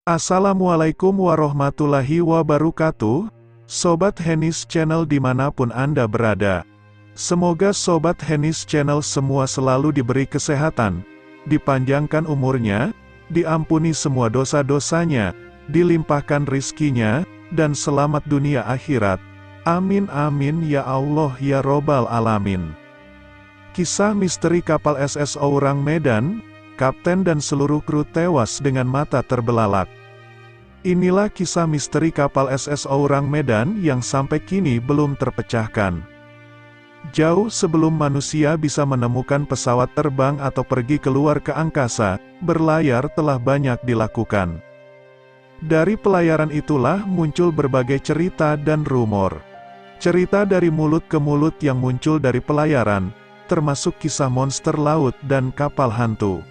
Assalamualaikum warahmatullahi wabarakatuh, Sobat Henis Channel dimanapun Anda berada. Semoga Sobat Henis Channel semua selalu diberi kesehatan, dipanjangkan umurnya, diampuni semua dosa-dosanya, dilimpahkan rizkinya, dan selamat dunia akhirat. Amin amin ya Allah ya Robbal Alamin. Kisah misteri kapal SS Orang Medan, kapten dan seluruh kru tewas dengan mata terbelalak. Inilah kisah misteri kapal SS Orang Medan yang sampai kini belum terpecahkan. Jauh sebelum manusia bisa menemukan pesawat terbang atau pergi keluar ke angkasa, berlayar telah banyak dilakukan. Dari pelayaran itulah muncul berbagai cerita dan rumor. Cerita dari mulut ke mulut yang muncul dari pelayaran, termasuk kisah monster laut dan kapal hantu.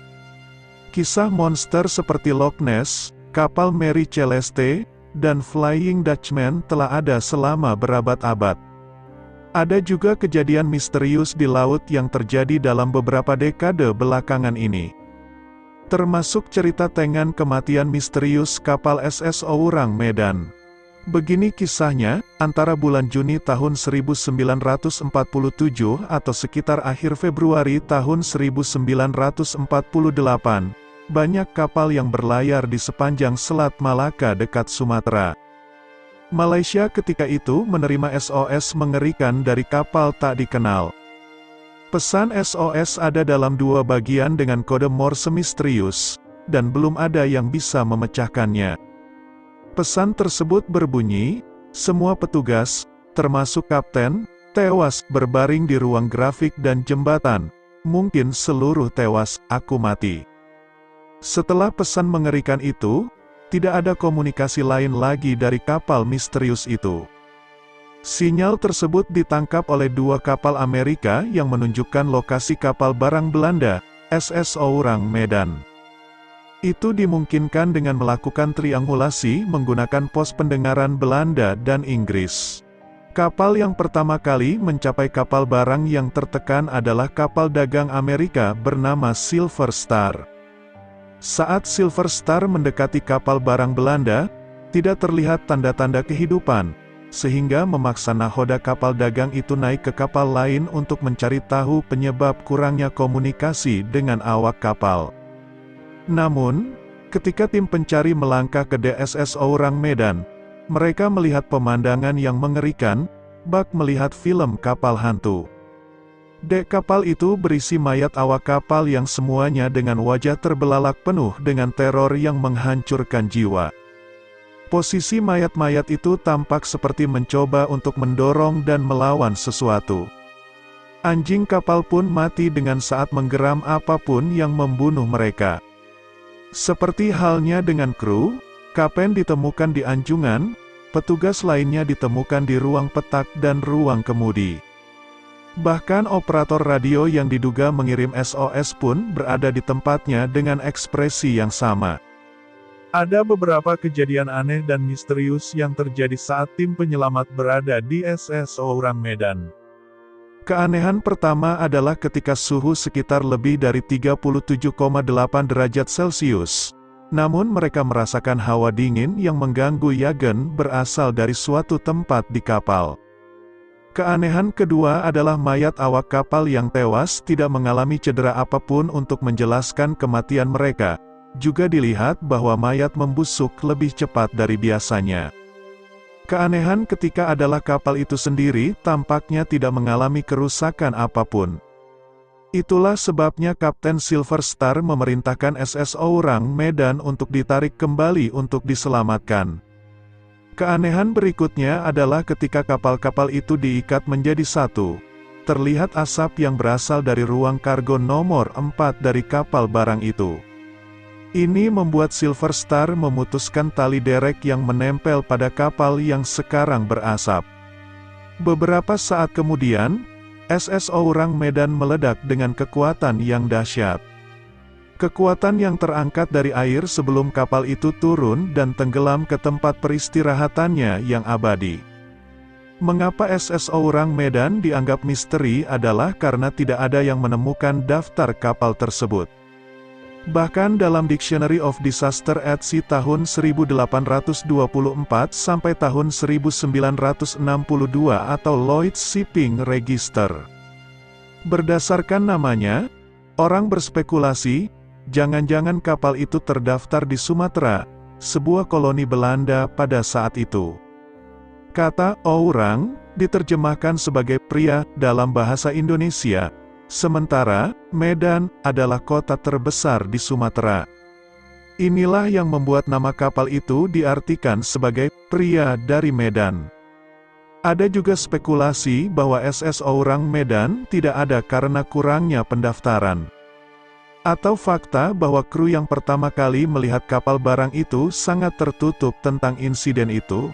Kisah monster seperti Loch Ness, kapal Mary Celeste, dan Flying Dutchman telah ada selama berabad-abad. Ada juga kejadian misterius di laut yang terjadi dalam beberapa dekade belakangan ini. Termasuk cerita tengan kematian misterius kapal SS Orang Medan. Begini kisahnya, antara bulan Juni tahun 1947 atau sekitar akhir Februari tahun 1948, banyak kapal yang berlayar di sepanjang Selat Malaka dekat Sumatera. Malaysia ketika itu menerima SOS mengerikan dari kapal tak dikenal. Pesan SOS ada dalam dua bagian dengan kode Morse misterius, dan belum ada yang bisa memecahkannya. Pesan tersebut berbunyi, semua petugas, termasuk kapten, tewas berbaring di ruang grafik dan jembatan. Mungkin seluruh tewas, aku mati. Setelah pesan mengerikan itu, tidak ada komunikasi lain lagi dari kapal misterius itu. Sinyal tersebut ditangkap oleh dua kapal Amerika yang menunjukkan lokasi kapal barang Belanda, SS Orang Medan. Itu dimungkinkan dengan melakukan triangulasi menggunakan pos pendengaran Belanda dan Inggris. Kapal yang pertama kali mencapai kapal barang yang tertekan adalah kapal dagang Amerika bernama Silver Star. Saat Silver Star mendekati kapal barang Belanda, tidak terlihat tanda-tanda kehidupan, sehingga memaksa nahoda kapal dagang itu naik ke kapal lain untuk mencari tahu penyebab kurangnya komunikasi dengan awak kapal. Namun, ketika tim pencari melangkah ke DSS Orang Medan, mereka melihat pemandangan yang mengerikan, bak melihat film kapal hantu. Dek kapal itu berisi mayat awak kapal yang semuanya dengan wajah terbelalak penuh dengan teror yang menghancurkan jiwa. Posisi mayat-mayat itu tampak seperti mencoba untuk mendorong dan melawan sesuatu. Anjing kapal pun mati dengan saat menggeram apapun yang membunuh mereka. Seperti halnya dengan kru, kapten ditemukan di anjungan, petugas lainnya ditemukan di ruang petak dan ruang kemudi. Bahkan operator radio yang diduga mengirim SOS pun berada di tempatnya dengan ekspresi yang sama. Ada beberapa kejadian aneh dan misterius yang terjadi saat tim penyelamat berada di SS Orang Medan. Keanehan pertama adalah ketika suhu sekitar lebih dari 37,8 derajat Celcius. Namun mereka merasakan hawa dingin yang mengganggu Yagen berasal dari suatu tempat di kapal. Keanehan kedua adalah mayat awak kapal yang tewas tidak mengalami cedera apapun untuk menjelaskan kematian mereka. Juga dilihat bahwa mayat membusuk lebih cepat dari biasanya. Keanehan ketiga adalah kapal itu sendiri tampaknya tidak mengalami kerusakan apapun. Itulah sebabnya Kapten Silver Star memerintahkan SS Orang Medan untuk ditarik kembali untuk diselamatkan. Keanehan berikutnya adalah ketika kapal-kapal itu diikat menjadi satu. Terlihat asap yang berasal dari ruang kargo nomor 4 dari kapal barang itu. Ini membuat Silver Star memutuskan tali derek yang menempel pada kapal yang sekarang berasap. Beberapa saat kemudian, SS Orang Medan meledak dengan kekuatan yang dahsyat. Kekuatan yang terangkat dari air sebelum kapal itu turun dan tenggelam ke tempat peristirahatannya yang abadi. Mengapa SS Orang Medan dianggap misteri adalah karena tidak ada yang menemukan daftar kapal tersebut. Bahkan dalam Dictionary of Disaster at Sea tahun 1824 sampai tahun 1962 atau Lloyd's Shipping Register. Berdasarkan namanya, orang berspekulasi, jangan-jangan kapal itu terdaftar di Sumatera, sebuah koloni Belanda pada saat itu. Kata "orang" diterjemahkan sebagai pria dalam bahasa Indonesia, sementara Medan adalah kota terbesar di Sumatera. Inilah yang membuat nama kapal itu diartikan sebagai pria dari Medan. Ada juga spekulasi bahwa SS Orang Medan tidak ada karena kurangnya pendaftaran. Atau fakta bahwa kru yang pertama kali melihat kapal barang itu sangat tertutup tentang insiden itu.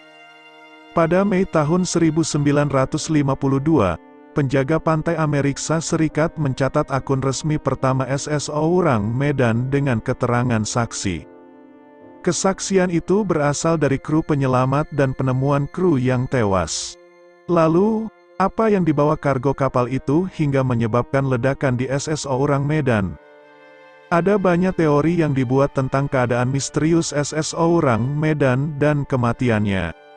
Pada Mei tahun 1952, penjaga pantai Amerika Serikat mencatat akun resmi pertama SS Orang Medan dengan keterangan saksi. Kesaksian itu berasal dari kru penyelamat dan penemuan kru yang tewas. Lalu, apa yang dibawa kargo kapal itu hingga menyebabkan ledakan di SS Orang Medan? Ada banyak teori yang dibuat tentang keadaan misterius SS Orang Medan dan kematiannya.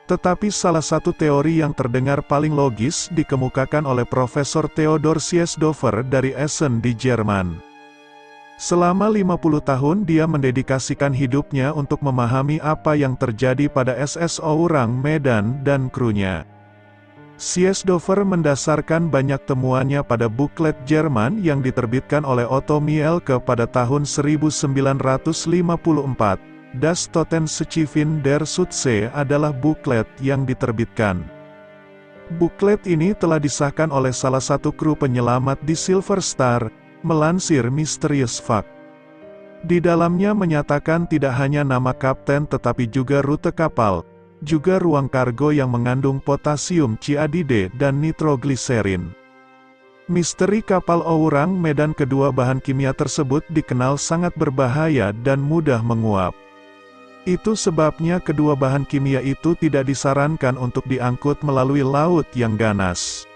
Tetapi salah satu teori yang terdengar paling logis dikemukakan oleh Profesor Theodor Siesdofer dari Essen di Jerman. Selama 50 tahun dia mendedikasikan hidupnya untuk memahami apa yang terjadi pada SS Orang Medan dan krunya. Siesdofer mendasarkan banyak temuannya pada buklet Jerman yang diterbitkan oleh Otto Mielke pada tahun 1954. Das Totenschifin der Südsee adalah buklet yang diterbitkan. Buklet ini telah disahkan oleh salah satu kru penyelamat di Silver Star, melansir Mysterious Fact. Di dalamnya menyatakan tidak hanya nama kapten tetapi juga rute kapal, juga ruang kargo yang mengandung potasium cianide dan nitrogliserin. Misteri kapal Orang Medan, kedua bahan kimia tersebut dikenal sangat berbahaya dan mudah menguap. Itu sebabnya kedua bahan kimia itu tidak disarankan untuk diangkut melalui laut yang ganas.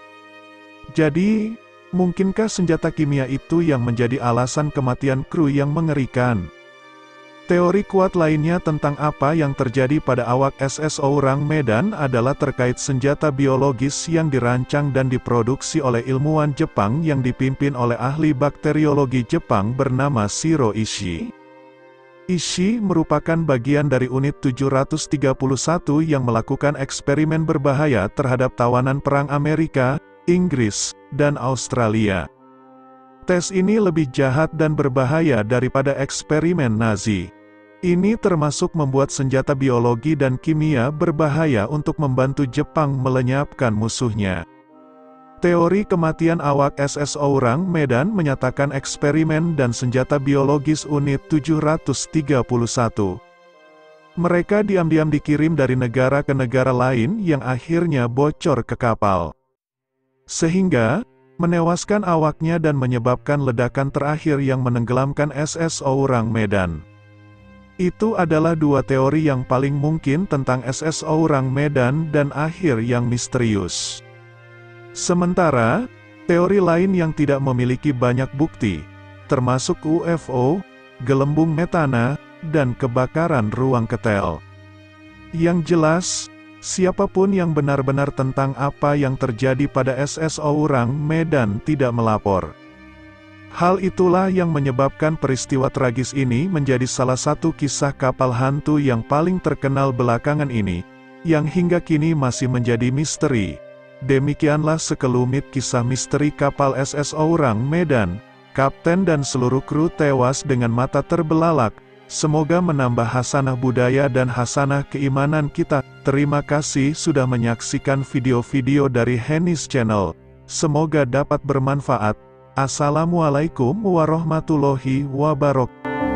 Jadi, mungkinkah senjata kimia itu yang menjadi alasan kematian kru yang mengerikan? Teori kuat lainnya tentang apa yang terjadi pada awak SS Orang Medan adalah terkait senjata biologis yang dirancang dan diproduksi oleh ilmuwan Jepang yang dipimpin oleh ahli bakteriologi Jepang bernama Shiro Ishii. Ishii merupakan bagian dari unit 731 yang melakukan eksperimen berbahaya terhadap tawanan perang Amerika, Inggris, dan Australia. Tes ini lebih jahat dan berbahaya daripada eksperimen Nazi. Ini termasuk membuat senjata biologi dan kimia berbahaya untuk membantu Jepang melenyapkan musuhnya. Teori kematian awak SS Orang Medan menyatakan eksperimen dan senjata biologis unit 731. Mereka diam-diam dikirim dari negara ke negara lain yang akhirnya bocor ke kapal. Sehingga, menewaskan awaknya dan menyebabkan ledakan terakhir yang menenggelamkan SS Orang Medan. Itu adalah dua teori yang paling mungkin tentang SS Orang Medan dan akhir yang misterius. Sementara, teori lain yang tidak memiliki banyak bukti, termasuk UFO, gelembung metana, dan kebakaran ruang ketel. Yang jelas, siapapun yang benar-benar tentang apa yang terjadi pada SS Orang Medan tidak melapor. Hal itulah yang menyebabkan peristiwa tragis ini menjadi salah satu kisah kapal hantu yang paling terkenal belakangan ini, yang hingga kini masih menjadi misteri. Demikianlah sekelumit kisah misteri kapal SS Orang Medan. Kapten dan seluruh kru tewas dengan mata terbelalak. Semoga menambah hasanah budaya dan hasanah keimanan kita. Terima kasih sudah menyaksikan video-video dari Hennis Channel. Semoga dapat bermanfaat. Assalamualaikum warahmatullahi wabarakatuh.